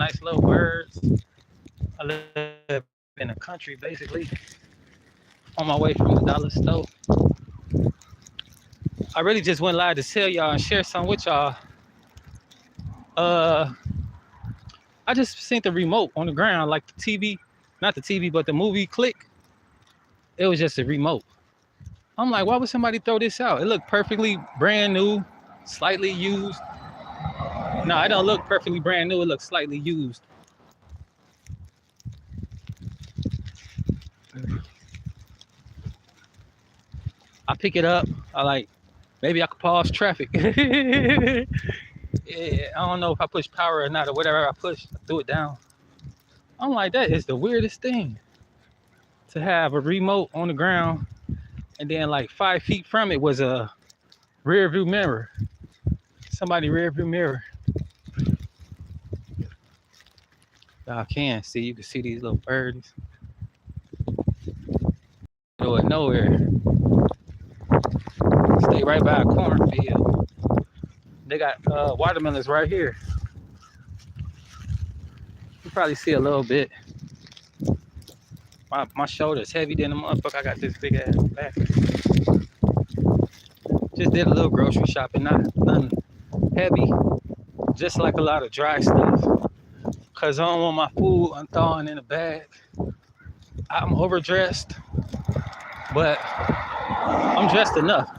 nice little birds. I live in the country basically. On my way from the dollar store. I really just went live to tell y'all and share some with y'all. Uh, I just seen the remote on the ground, like the TV, not the TV, but the movie click. It was just a remote. I'm like, why would somebody throw this out? It looked perfectly brand new, slightly used. No, it don't look perfectly brand new. It looks slightly used. I pick it up. I like, maybe I could pause traffic. Yeah, I don't know if I push power or not or whatever I push, I threw it down. I'm like, that is the weirdest thing to have a remote on the ground, and then like 5 feet from it was a rear view mirror. Somebody rear view mirror. Y'all can see, you can see these little birds. Middle of nowhere. Stay right by a cornfield. They got watermelons right here. You probably see a little bit. My shoulder's heavy than a motherfucker. I got this big ass back. Just did a little grocery shopping, nothing heavy. Just like a lot of dry stuff. Cause I don't want my food unthawing in a bag. I'm overdressed, but I'm dressed enough.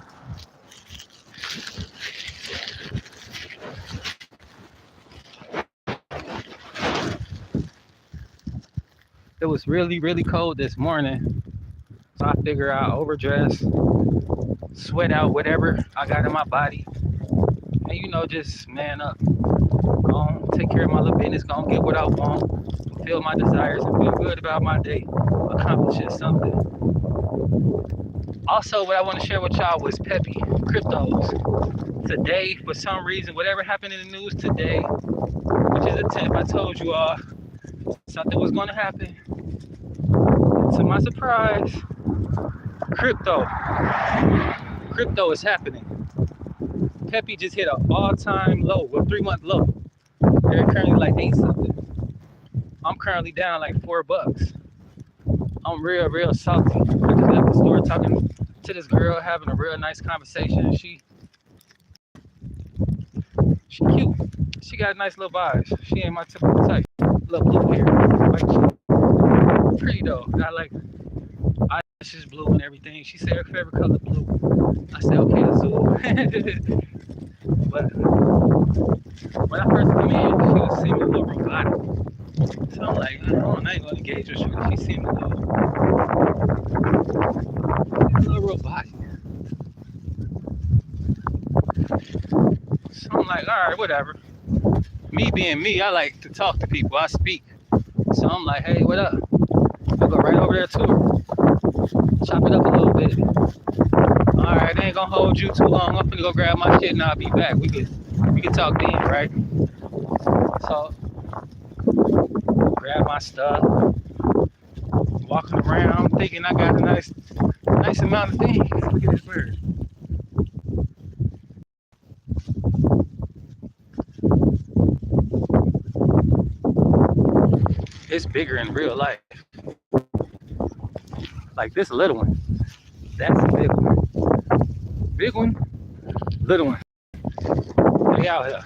It was really, really cold this morning. So I figure out overdress, sweat out whatever I got in my body. And you know, just man up. Go on, take care of my little business, go on, get what I want, fulfill my desires, and feel good about my day, accomplishing something. Also, what I want to share with y'all was Peppy, cryptos. Today, for some reason, whatever happened in the news today, which is a tip I told you all, something was going to happen. To my surprise, crypto is happening. Peppy just hit an all-time low, a 3-month low. They're currently like 8 something. I'm currently down like $4. I'm real salty. I just left the store talking to this girl, having a real nice conversation. She cute. She got nice little vibes. She ain't my typical type. Little blue hair, white. Pretty though. Got like eyelashes blue and everything. She said her favorite color blue. I said okay, Azul. But when I first came in, she was seeming a little robotic. So I'm like, I ain't gonna engage with her. She seemed a little robotic. So I'm like, all right, whatever. Me being me, I like to talk to people. I speak. So I'm like, hey, what up? I go right over there to her. Chop it up a little bit. All right, I ain't gonna hold you too long. I'm gonna go grab my shit and I'll be back. We can talk then, right? So grab my stuff, walking around, thinking I got a nice amount of things. Look at this bird. It's bigger in real life. Like this little one. That's a big one. Big one, little one. They out here.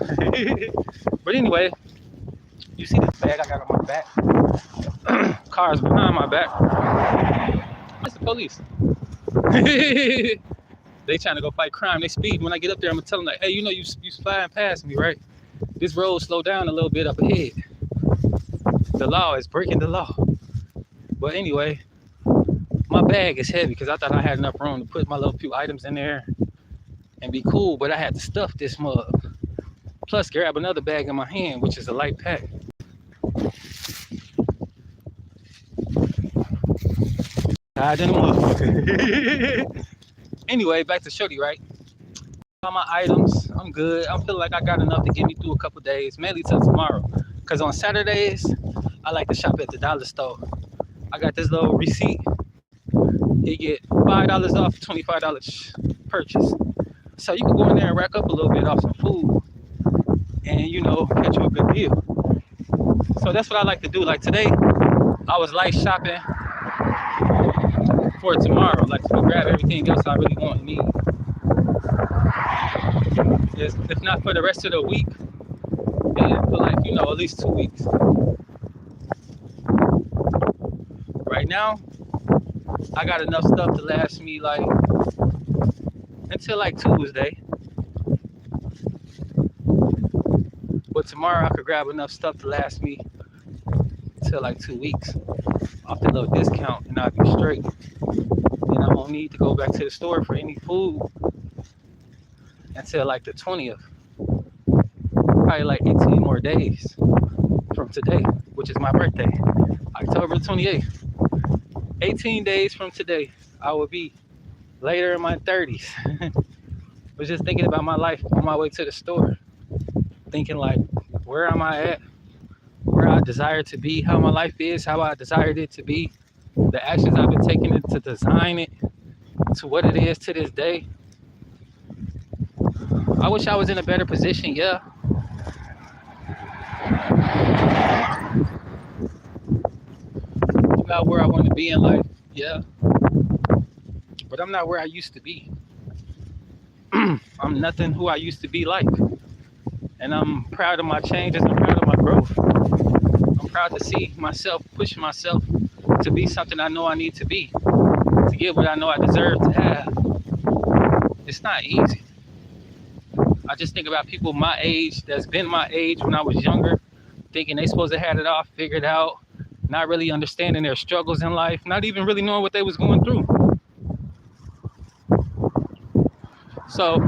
But anyway, you see this bag I got on my back? Cars behind my back. It's the police. They trying to go fight crime. They speed. When I get up there, I'm gonna tell them like, hey, you know you flying past me, right? This road slowed down a little bit up ahead. The law is breaking the law. But anyway, my bag is heavy because I thought I had enough room to put my little few items in there and be cool, but I had to stuff this mug. Plus grab another bag in my hand, which is a light pack. Tied in the motherfucker. Anyway, back to Shorty, right? All my items, I'm good. I feel like I got enough to get me through a couple days, mainly till tomorrow. Because on Saturdays, I like to shop at the dollar store. I got this little receipt. You get $5 off, $25 purchase. So you can go in there and rack up a little bit off some food and, you know, catch you a good deal. So that's what I like to do. Like today, I was light shopping for tomorrow, like to grab everything else I really want and need. If not for the rest of the week, then for like, at least 2 weeks. Right now, I got enough stuff to last me like until like Tuesday. But tomorrow I could grab enough stuff to last me until like 2 weeks off the little discount, and I'll be straight. And I won't need to go back to the store for any food until like the 20th. Probably like 18 more days from today, which is my birthday, October 28th. 18 days from today, I will be later in my 30s. Was just thinking about my life on my way to the store, thinking like, where am I at? Where I desire to be, how my life is, how I desired it to be, the actions I've been taking to design it to what it is to this day. I wish I was in a better position, yeah. I'm not where I want to be in life, yeah. But I'm not where I used to be. I'm nothing who I used to be like. And I'm proud of my changes. I'm proud of my growth. I'm proud to see myself, push myself to be something I know I need to be, to get what I know I deserve to have. It's not easy. I just think about people my age, that's been my age when I was younger, thinking they supposed to have it all figured out, not really understanding their struggles in life, not even really knowing what they was going through. So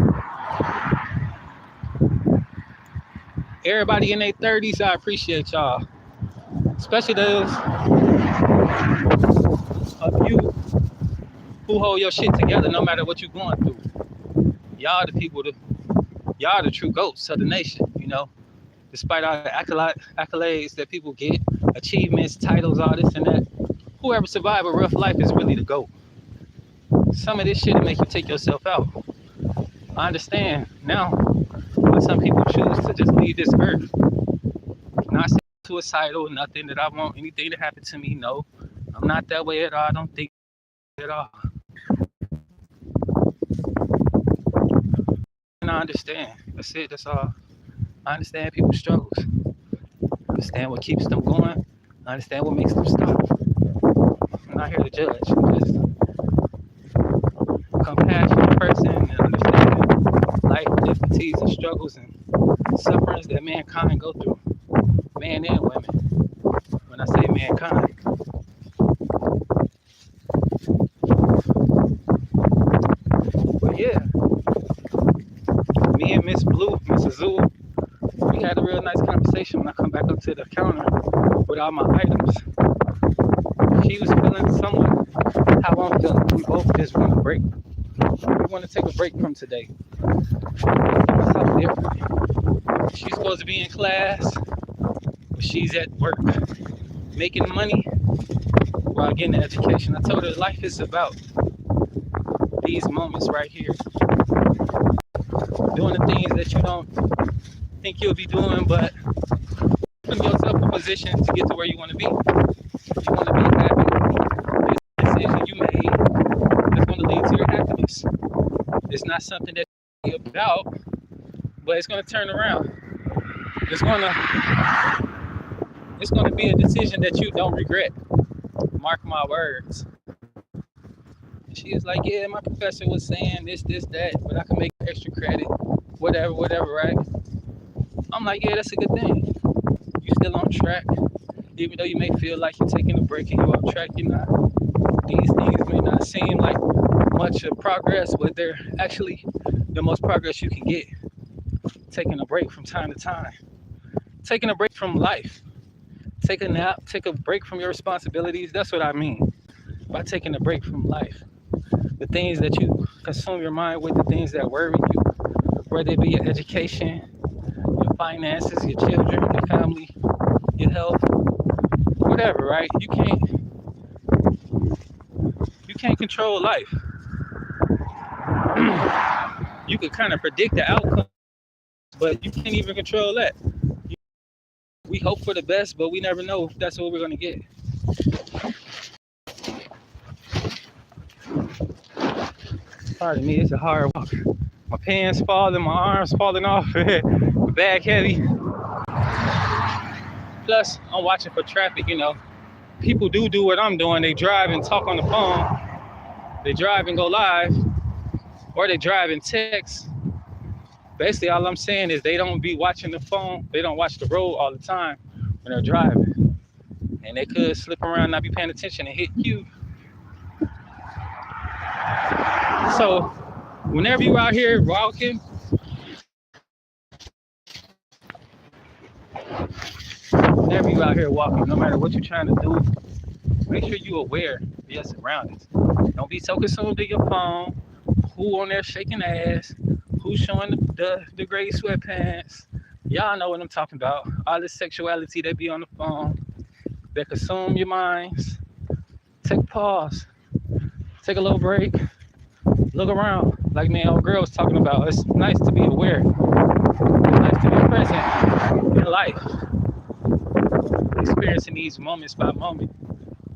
everybody in their 30s, I appreciate y'all. Especially those of you who hold your shit together no matter what you're going through. Y'all y'all the true goats of the nation, Despite all the accolades that people get, achievements, titles, all this and that, whoever survived a rough life is really the GOAT. Some of this shit will make you take yourself out. I understand now why some people choose to just leave this earth. Not suicidal, nothing that I want anything to happen to me. No, I'm not that way at all. I don't think at all. And I understand. That's it. That's all. I understand people's struggles. I understand what keeps them going. I understand what makes them stop. I'm not here to judge. I'm just a compassionate person and understanding life difficulties and struggles and sufferings that mankind go through. Men and women. When I say mankind. But yeah, me and Miss Blue, Miss Azul, we had a real nice conversation when I come back up to the counter with all my items. She was feeling somewhat how I'm feeling. We both just want a break. We want to take a break from today. Something different. She's supposed to be in class, but she's at work, making money while getting an education. I told her life is about these moments right here. Doing the things that you don't think you'll be doing, but putting yourself in a position to get to where you want to be. You want to be happy. This decision you made is going to lead to your happiness. It's not something that you're about, but it's going to turn around. It's going to be a decision that you don't regret. Mark my words. She was like, yeah, my professor was saying this, that, but I can make extra credit, whatever, right? I'm like, yeah, that's a good thing. You still on track. Even though you may feel like you're taking a break and you're off track, you're not. These things may not seem like much of progress, but they're actually the most progress you can get. Taking a break from time to time. Taking a break from life. Take a nap, take a break from your responsibilities. That's what I mean by taking a break from life. The things that you consume your mind with, the things that worry you, whether it be your education, your finances, your children, your family, your health, whatever, right? You can't control life. You can kind of predict the outcome, but you can't even control that. We hope for the best, but we never know if that's what we're gonna get. Pardon me, it's a hard walk. My pants falling, my arms falling off, bag heavy. Plus, I'm watching for traffic, you know. People do what I'm doing. They drive and talk on the phone. They drive and go live, or they drive and text. Basically, all I'm saying is they don't be watching the phone. They don't watch the road all the time when they're driving. And they could slip around, not be paying attention, and hit you. So, whenever you out here walking, no matter what you're trying to do, make sure you're aware of your surroundings. Don't be so consumed in your phone. Who on there shaking ass? Who's showing the gray sweatpants? Y'all know what I'm talking about. All this sexuality that be on the phone that consume your minds. Take a pause. Take a little break. Look around. Like me and old girl was talking about. It's nice to be aware. It's nice to be present in life. Experiencing these moments by moment.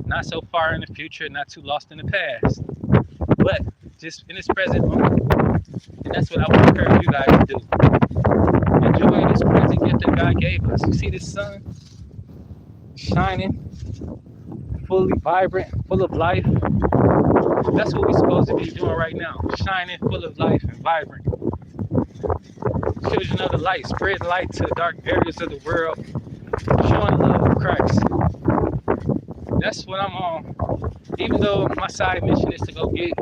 Not so far in the future, not too lost in the past. But just in this present moment. And that's what I want to encourage you guys to do. Enjoy this present gift that God gave us. You see this sun shining, fully vibrant, full of life. That's what we're supposed to be doing right now. Shining, full of life and vibrant. Children of the light, spreading light to the dark areas of the world, showing the love of Christ. That's what I'm on. Even though my side mission is to go get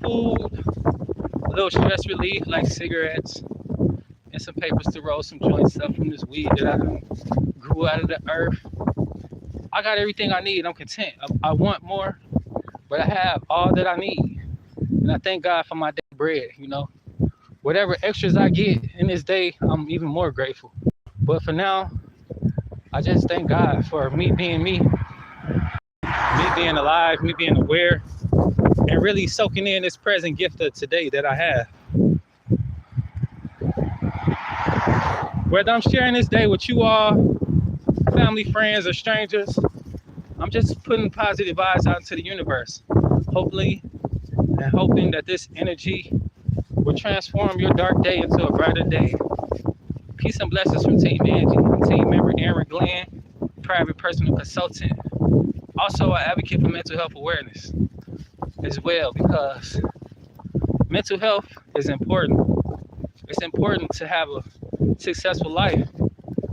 food, a little stress relief like cigarettes, and some papers to roll some joint stuff from this weed that I grew out of the earth. I got everything I need. I'm content. I want more, but I have all that I need. And I thank God for my daily bread, you know. Whatever extras I get in this day, I'm even more grateful. But for now, I just thank God for me being me being alive, me being aware, and really soaking in this present gift of today that I have. Whether I'm sharing this day with you all, family, friends, or strangers, I'm just putting positive vibes out into the universe. Hopefully, and hoping that this energy will transform your dark day into a brighter day. Peace and blessings from Team Angie. I'm team member Aaron Glenn, private personal consultant. Also, an advocate for mental health awareness as well, because mental health is important. It's important to have a successful life.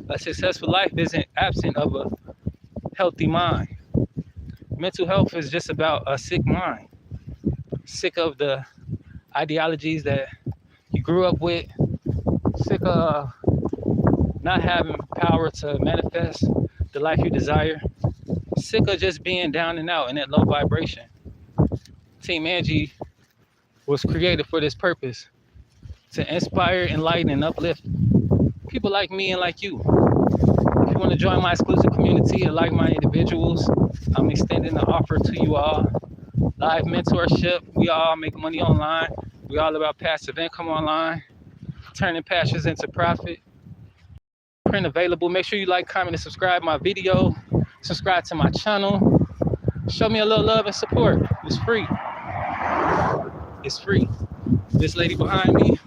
A successful life isn't absent of a healthy mind. Mental health is just about a sick mind. Sick of the ideologies that you grew up with. Sick of not having power to manifest the life you desire. Sick of just being down and out in that low vibration. Team Angie was created for this purpose, to inspire, enlighten, and uplift people like me and like you. If you want to join my exclusive community of like-minded individuals, I'm extending the offer to you all. Live mentorship. We all make money online. We all about passive income online, turning passions into profit. Print available. Make sure you like, comment, and subscribe my video. Subscribe to my channel. Show me a little love and support. It's free. It's free. This lady behind me,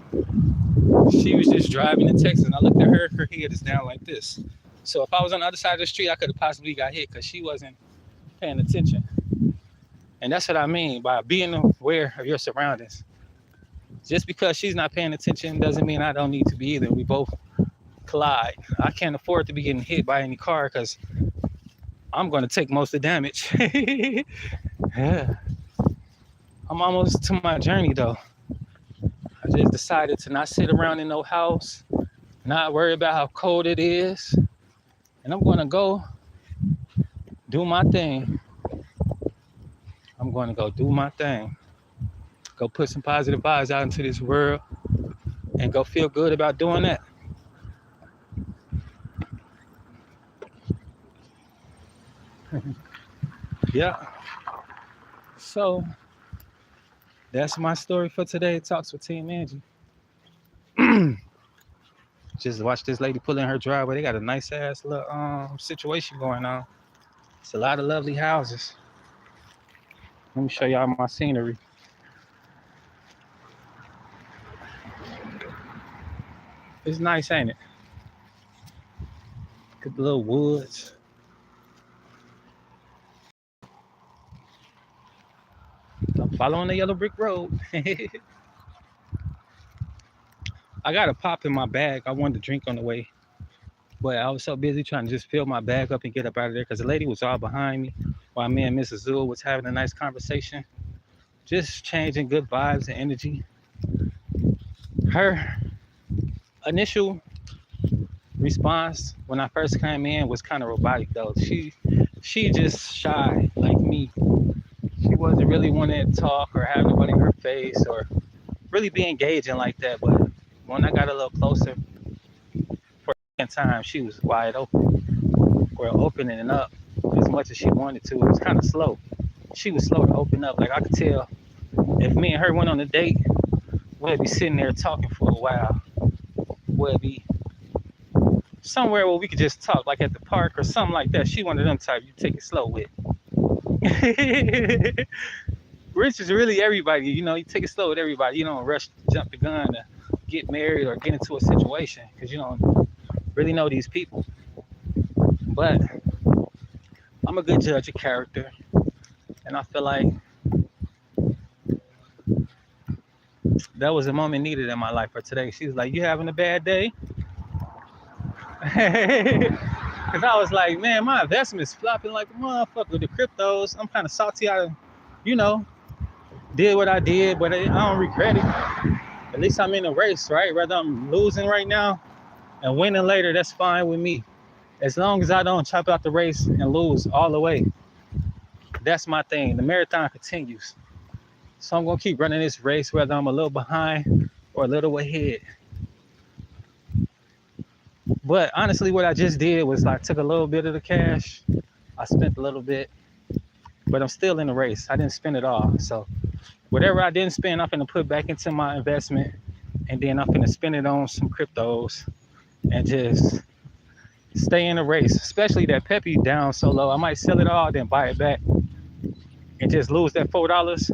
she was just driving in Texas, and I looked at her. Her head is down like this. So if I was on the other side of the street, I could have possibly got hit because she wasn't paying attention. And that's what I mean by being aware of your surroundings. Just because she's not paying attention doesn't mean I don't need to be either. We both collide. I can't afford to be getting hit by any car because I'm going to take most of the damage. Yeah. I'm almost to my journey though. I just decided to not sit around in no house, not worry about how cold it is. And I'm going to go do my thing. I'm going to go do my thing. Go put some positive vibes out into this world and go feel good about doing that. Yeah. So that's my story for today. Talks with Team Angie. Just watch this lady pull in her driveway. They got a nice ass little situation going on. It's a lot of lovely houses. Let me show y'all my scenery. It's nice, ain't it? Look at the little woods. I'm following the yellow brick road. I got a pop in my bag. I wanted to drink on the way, but I was so busy trying to just fill my bag up and get up out of there because the lady was all behind me while me and Mrs. Zool was having a nice conversation, just changing good vibes and energy. Her initial response when I first came in was kind of robotic though. She just shy like me. She wasn't really wanting to talk or have nobody in her face or really be engaging like that. But when I got a little closer, for a second time, she was wide open or opening up as much as she wanted to. It was kind of slow. She was slow to open up. Like I could tell if me and her went on a date, we'd be sitting there talking for a while. We'd be somewhere where we could just talk, like at the park or something like that. She one of them type you take it slow with. Rich is really everybody, you know, you take it slow with everybody. You don't rush to jump the gun to get married or get into a situation because you don't really know these people. But I'm a good judge of character, and I feel like that was a moment needed in my life for today. She was like, "You having a bad day?" Because I was like, man, my investment's flopping like a motherfucker with the cryptos. I'm kind of salty. You know, did what I did, but I don't regret it. At least I'm in a race, right? Whether I'm losing right now and winning later, that's fine with me. As long as I don't chop out the race and lose all the way. That's my thing. The marathon continues. So I'm going to keep running this race, whether I'm a little behind or a little ahead. But honestly, what I just did was I took a little bit of the cash. I spent a little bit, but I'm still in the race. I didn't spend it all. So whatever I didn't spend, I'm going to put back into my investment. And then I'm going to spend it on some cryptos and just stay in the race, especially that Peppy down so low. I might sell it all, then buy it back and just lose that $4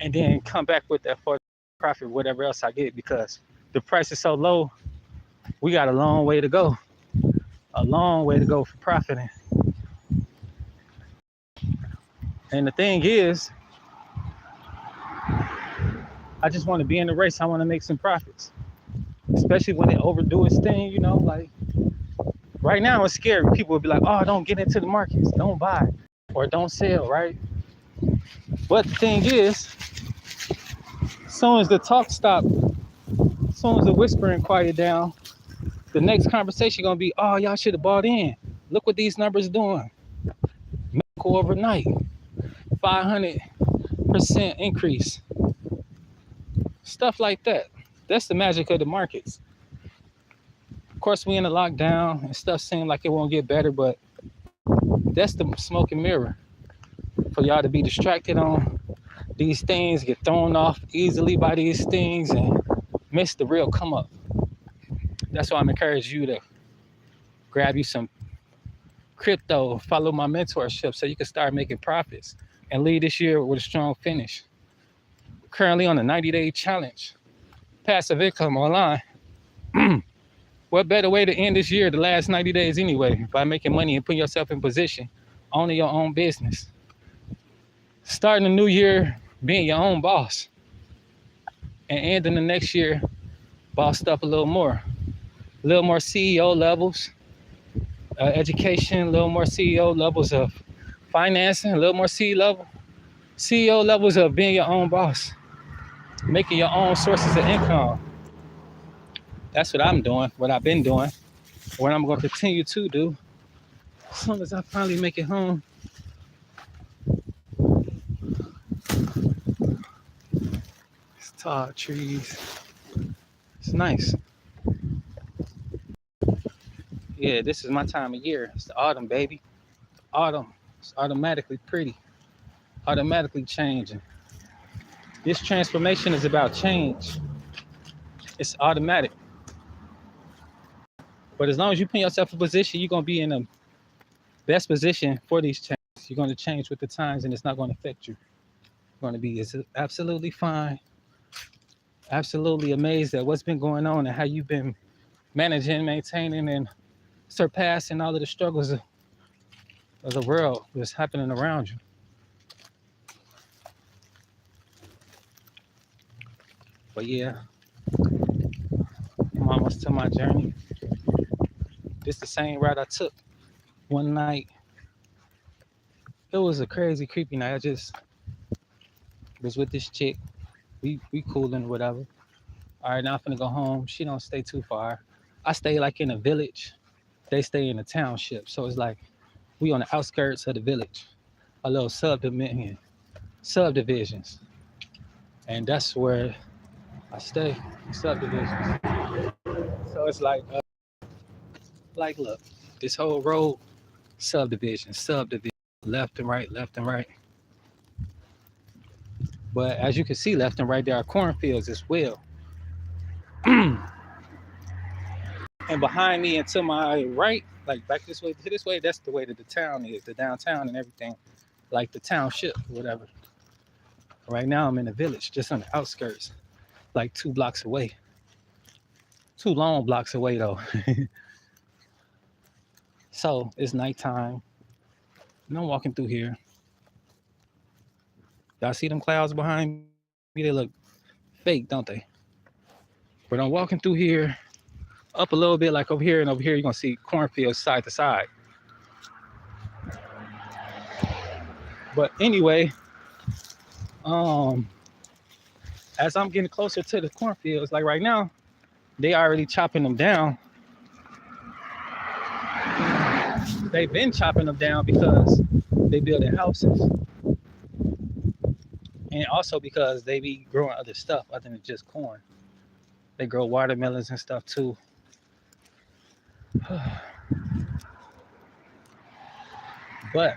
and then come back with that $4 profit, whatever else I get, because the price is so low. We got a long way to go. A long way to go for profiting. And the thing is, I just want to be in the race. I want to make some profits, especially when they overdo its thing, you know, like right now it's scary. People will be like, oh, don't get into the markets, don't buy or don't sell, right? But the thing is, as soon as the talk stops, as soon as the whispering quiet down, the next conversation gonna be, oh, y'all should have bought in. Look what these numbers doing. Medical overnight, 500% increase. Stuff like that. That's the magic of the markets. Of course, we in a lockdown and stuff seems like it won't get better, but that's the smoke and mirror for y'all to be distracted on these things, get thrown off easily by these things, and miss the real come up. That's why I'm encouraging you to grab you some crypto, follow my mentorship so you can start making profits and lead this year with a strong finish. Currently on a 90-day challenge, passive income online. What better way to end this year, the last 90 days anyway, by making money and putting yourself in position, owning your own business. Starting the new year being your own boss and ending the next year bossed up a little more CEO levels, education, a little more CEO levels of financing, a little more CEO levels of being your own boss, making your own sources of income. That's what I'm doing, what I've been doing, what I'm going to continue to do as soon as I finally make it home. It's tall trees. It's nice. Yeah, this is my time of year. It's the autumn, baby. Autumn. It's automatically pretty, automatically changing. This transformation is about change. It's automatic. But as long as you put yourself in a position, you're gonna be in the best position for these changes. You're gonna change with the times, and it's not gonna affect you. You're gonna be absolutely fine, absolutely amazed at what's been going on and how you've been managing, maintaining, and surpassing all of the struggles of the world that's happening around you. But yeah, I'm almost to my journey. This the same route I took one night. It was a crazy, creepy night. I just was with this chick. We cooling, whatever. All right, now I'm finna go home. She don't stay too far. I stay like in a village. They stay in a township. So it's like we on the outskirts of the village. A little subdivisions. And that's where I stay, subdivisions. So it's like look, this whole road, subdivision, left and right. But as you can see, left and right, there are cornfields as well. And behind me and to my right, like back this way to this way, that's the way that the town is, the downtown and everything, like the township, whatever. Right now I'm in the village, just on the outskirts, like 2 blocks away. 2 long blocks away though. So it's nighttime. And I'm walking through here. Y'all see them clouds behind me? They look fake, don't they? But I'm walking through here, up a little bit, like over here, and over here you're gonna see cornfields side to side. But anyway, as I'm getting closer to the cornfields, like right now, they already chopping them down. They've been chopping them down because they building houses. And also because they be growing other stuff other than just corn. They grow watermelons and stuff too. But,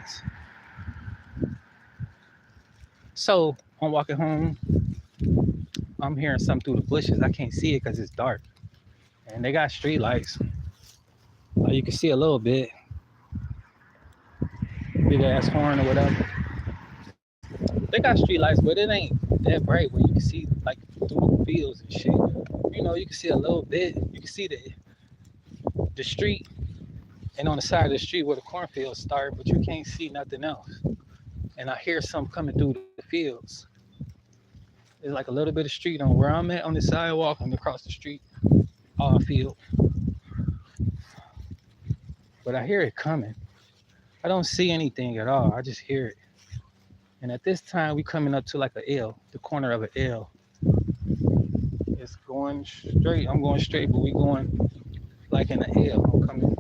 so I'm walking home. I'm hearing something through the bushes. I can't see it because it's dark. And they got street lights. You can see a little bit. Big ass horn or whatever. They got street lights, but it ain't that bright where you can see like through the fields and shit. You know, you can see a little bit. You can see the street, and on the side of the street where the cornfields start, but you can't see nothing else. And I hear something coming through the fields. There's like a little bit of street on where I'm at on the sidewalk and across the street, all field. But I hear it coming. I don't see anything at all. I just hear it. And at this time, we coming up to like an L, the corner of an L. It's going straight. I'm going straight, but we going like in an L. I'm coming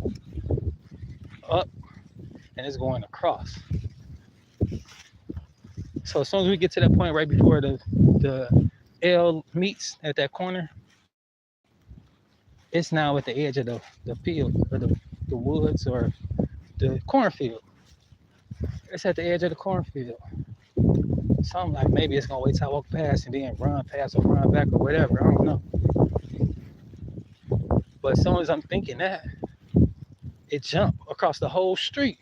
up, and it's going across. So as soon as we get to that point right before the L meets at that corner, it's now at the edge of the field, or the woods, or the cornfield. It's at the edge of the cornfield. So I'm like, maybe it's gonna wait till I walk past and then run past or run back or whatever. I don't know. But as soon as I'm thinking that, it jumped across the whole street.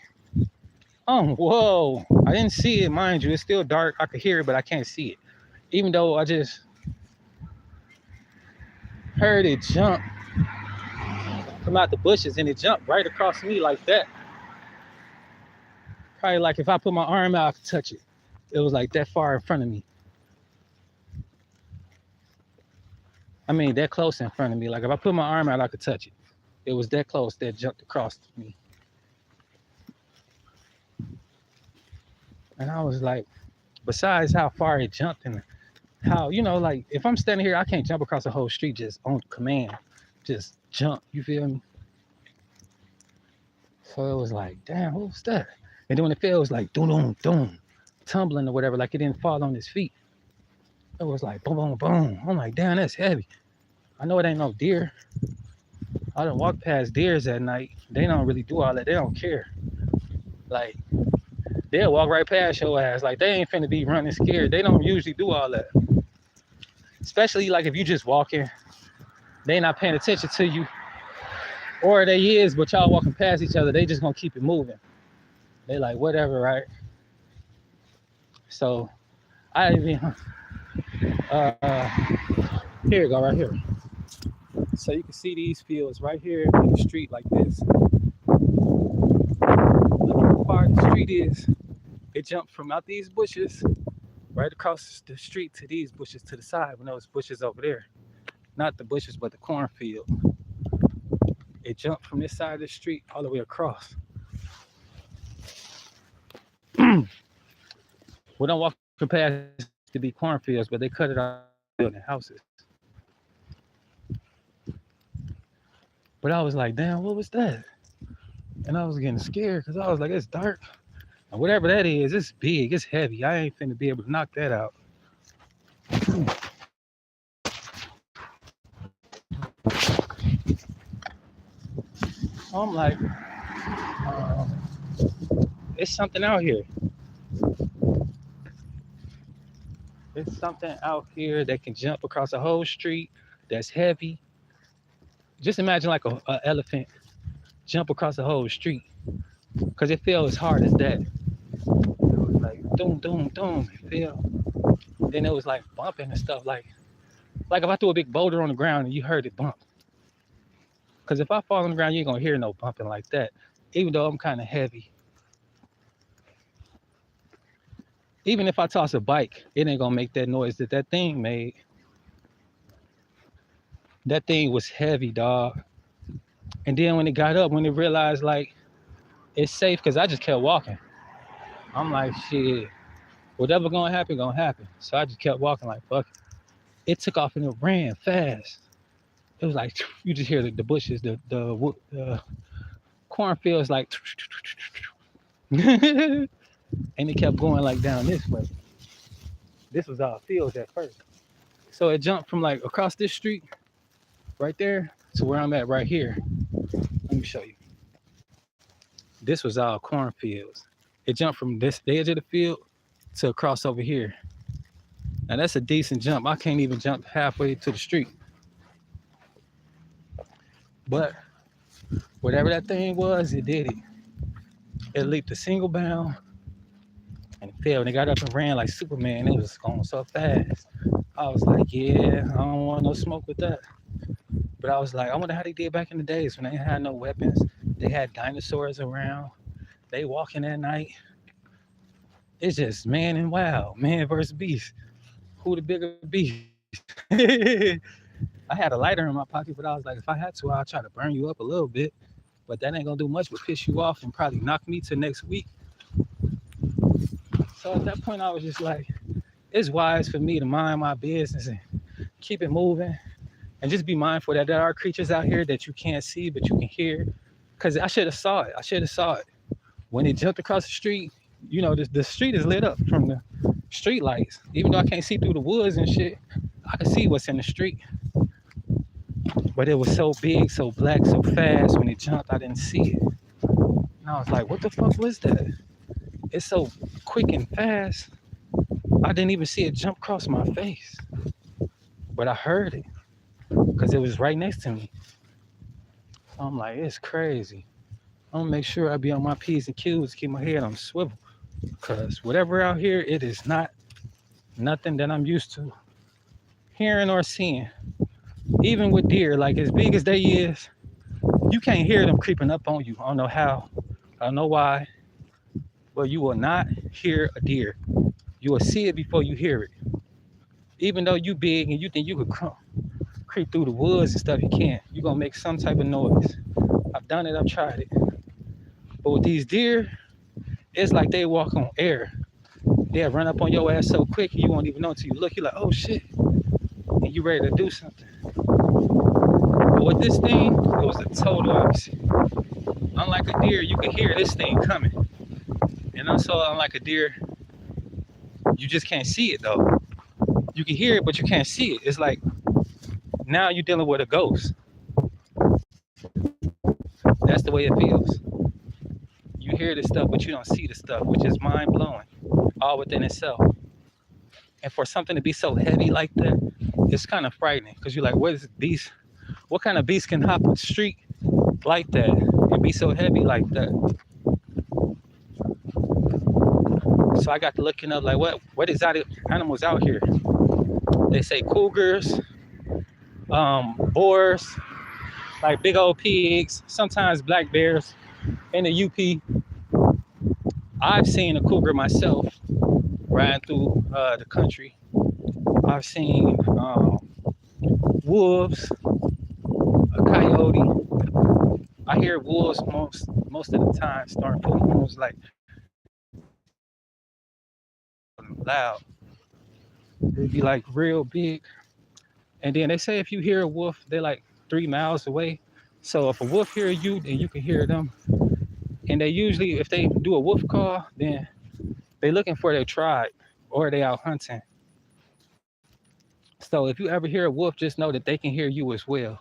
Whoa. I didn't see it, mind you. It's still dark. I could hear it, but I can't see it. Even though I just heard it jump come out the bushes, and it jumped right across me like that. Probably like if I put my arm out, I could touch it. It was like that far in front of me. I mean, that close in front of me. Like if I put my arm out, I could touch it. It was that close that jumped across me. And I was like, besides how far it jumped and how, you know, like if I'm standing here, I can't jump across the whole street just on command. Just jump, you feel me? So it was like, damn, what was that? And then when it fell, it was like, doom, doom, tumbling or whatever, like it didn't fall on his feet. It was like, boom, boom, boom. I'm like, damn, that's heavy. I know it ain't no deer. I done walk past deers at night. They don't really do all that. They don't care. Like, they'll walk right past your ass. Like, they ain't finna be running scared. They don't usually do all that. Especially, like, if you just walking, they not paying attention to you. Or they is, but y'all walking past each other, they just gonna keep it moving. They like, whatever, right? So I even, here you go, right here. So you can see these fields right here in the street like this. Look how far the street is. It jumped from out these bushes right across the street to these bushes to the side when those bushes over there. Not the bushes, but the cornfield. It jumped from this side of the street all the way across. We don't walk past to be cornfields, but they cut it off building houses. But I was like, damn, what was that? And I was getting scared because I was like, it's dark. And whatever that is, it's big, it's heavy. I ain't finna be able to knock that out. I'm like, it's something out here. It's something out here that can jump across a whole street that's heavy. Just imagine like a elephant jump across the whole street because it felt as hard as that. It was like doom, doom, doom. It fell. Then it was like bumping and stuff. Like if I threw a big boulder on the ground and you heard it bump. Because if I fall on the ground, you ain't gonna hear no bumping like that. Even though I'm kind of heavy. Even if I toss a bike, it ain't gonna make that noise that thing made. That thing was heavy, dog. And then when it got up, when it realized like it's safe, because I just kept walking. I'm like, shit, whatever gonna happen, gonna happen. So I just kept walking like, fuck it. It took off and it ran fast. It was like, you just hear the bushes, the cornfields like, and it kept going like down this way. This was all fields at first. So it jumped from like across this street right there to where I'm at right here. Let me show you. This was all cornfields. It jumped from this the edge of the field to across over here. Now that's a decent jump. I can't even jump halfway to the street. But whatever that thing was, it did it. It leaped a single bound and it fell. And it got up and ran like Superman. It was going so fast. I was like, yeah, I don't want no smoke with that. But I was like, I wonder how they did back in the days when they had no weapons. They had dinosaurs around. They walking at night. It's just man and wild, man versus beast. Who the bigger beast? I had a lighter in my pocket, but I was like, if I had to, I'll try to burn you up a little bit. But that ain't gonna do much but piss you off and probably knock me to next week. So at that point, I was just like, it's wise for me to mind my business and keep it moving. And just be mindful that there are creatures out here that you can't see, but you can hear. Because I should have saw it. When it jumped across the street, you know, the street is lit up from the street lights. Even though I can't see through the woods and shit, I can see what's in the street. But it was so big, so black, so fast. When it jumped, I didn't see it. And I was like, what the fuck was that? It's so quick and fast. I didn't even see it jump across my face. But I heard it because it was right next to me. So I'm like, it's crazy. I'm gonna make sure I be on my P's and Q's, keep my head on swivel. Because whatever out here, it is not nothing that I'm used to hearing or seeing. Even with deer, like as big as they is, you can't hear them creeping up on you. I don't know how, I don't know why, but you will not hear a deer. You will see it before you hear it. Even though you big and you think you could creep through the woods and stuff, you can't. You're gonna make some type of noise. I've done it, I've tried it. But with these deer, it's like they walk on air. They'll run up on your ass so quick you won't even know until you look. You're like, oh shit. And you ready to do something. But with this thing, it was the total opposite. Unlike a deer, you can hear this thing coming. And also, unlike a deer, you just can't see it though. You can hear it, but you can't see it. It's like, now you're dealing with a ghost. That's the way it feels. You hear this stuff, but you don't see the stuff, which is mind-blowing, all within itself. And for something to be so heavy like that, it's kind of frightening, because you're like, what is beast? What kind of beast can hop a street like that and be so heavy like that. So I got to looking up like what exotic animals out here. They say cougars, boars, like big old pigs, sometimes black bears. In the UP, I've seen a cougar myself riding through the country. I've seen wolves, a coyote. I hear wolves most of the time starting full moons like loud. It'd be like real big. And then they say if you hear a wolf, they're like 3 miles away. So if a wolf hear you, then you can hear them. And they usually, if they do a wolf call, then they looking for their tribe or they out hunting. So if you ever hear a wolf, just know that they can hear you as well.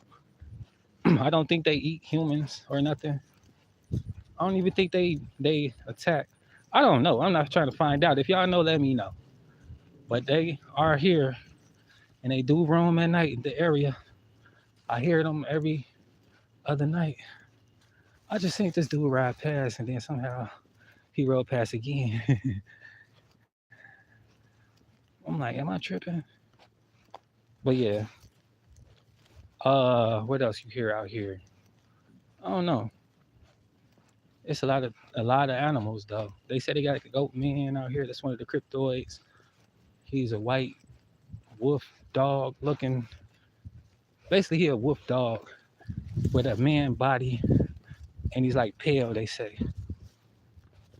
I don't think they eat humans or nothing. I don't even think they attack. I don't know. I'm not trying to find out. If y'all know, let me know. But they are here and they do roam at night in the area. I hear them every other night. I just think this dude ride past and then somehow he rode past again. I'm like, am I tripping? But yeah. What else you hear out here? I don't know. It's a lot of animals though. They say they got a goat man out here. That's one of the cryptoids. He's a white wolf dog looking. Basically, he a wolf dog with a man body, and he's like pale. They say.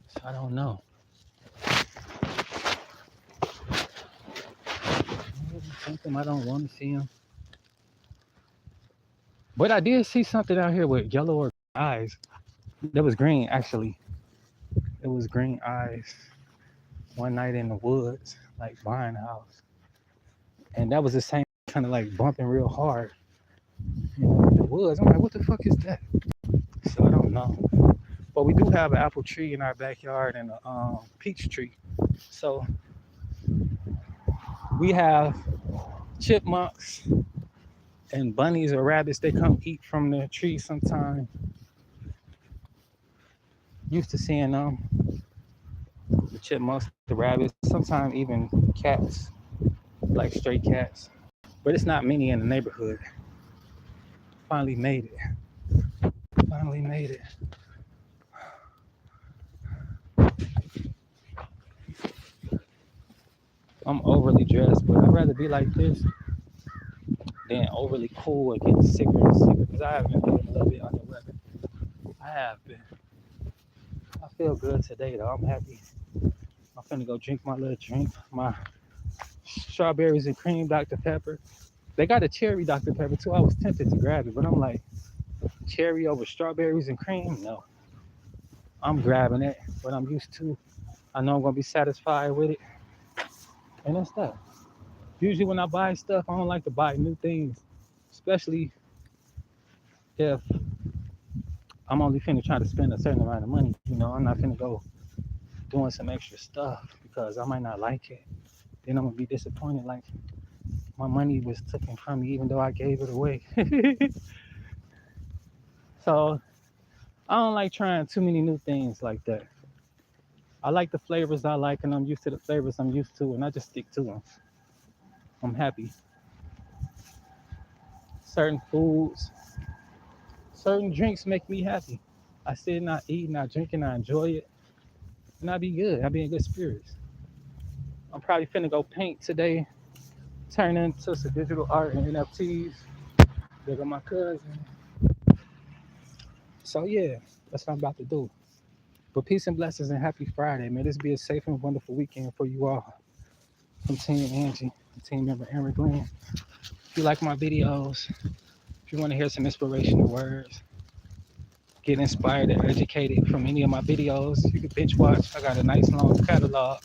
So I don't know. Something I don't want to see him. But I did see something out here with yellow or eyes. That was green actually. It was green eyes. One night in the woods, like behind the house, and that was the same kind of like bumping real hard. In the woods. I'm like, what the fuck is that? So I don't know. But we do have an apple tree in our backyard and a peach tree. So we have chipmunks and bunnies or rabbits. They come eat from the tree sometime. Used to seeing them. The chipmunks, the rabbits, sometimes even cats, like stray cats. But it's not many in the neighborhood. Finally made it. Finally made it. I'm overly dressed, but I'd rather be like this than overly cool and getting sicker and sicker because I have been feeling a little bit under weather. I have been. I feel good today though. I'm happy. I'm finna go drink my little drink, my strawberries and cream Dr. Pepper. They got a cherry Dr. Pepper too. I was tempted to grab it, but I'm like, cherry over strawberries and cream? No. I'm grabbing it, what I'm used to. I know I'm gonna be satisfied with it. And that's that. Usually when I buy stuff, I don't like to buy new things, especially if I'm only finna try to spend a certain amount of money. You know, I'm not finna go doing some extra stuff because I might not like it. Then I'm gonna be disappointed like my money was taken from me even though I gave it away. So I don't like trying too many new things like that. I like the flavors I like and I'm used to the flavors I'm used to and I just stick to them. I'm happy. Certain foods, certain drinks make me happy. I sit and I eat and I drink and I enjoy it and I be good. I be in good spirits. I'm probably finna go paint today, turn into some digital art and NFTs. Look at my cousin. So yeah, that's what I'm about to do. But peace and blessings and happy Friday, man. This be a safe and wonderful weekend for you all. From Team Angie, team member Aaron Glenn. If you like my videos, if you want to hear some inspirational words, get inspired and educated from any of my videos, you can binge watch. I got a nice long catalog,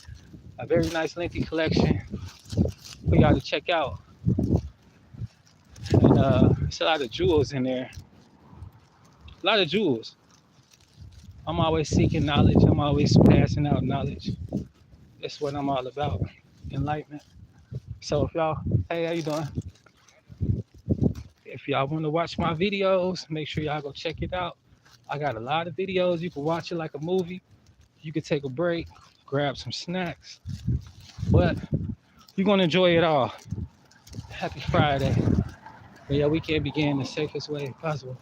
a very nice lengthy collection for y'all to check out. And it's a lot of jewels in there. A lot of jewels. I'm always seeking knowledge. I'm always passing out knowledge. That's what I'm all about. Enlightenment. So if y'all, hey, how you doing? If y'all want to watch my videos, make sure y'all go check it out. I got a lot of videos. You can watch it like a movie. You can take a break, grab some snacks, but you're going to enjoy it all. Happy Friday. May your weekend begin the safest way possible.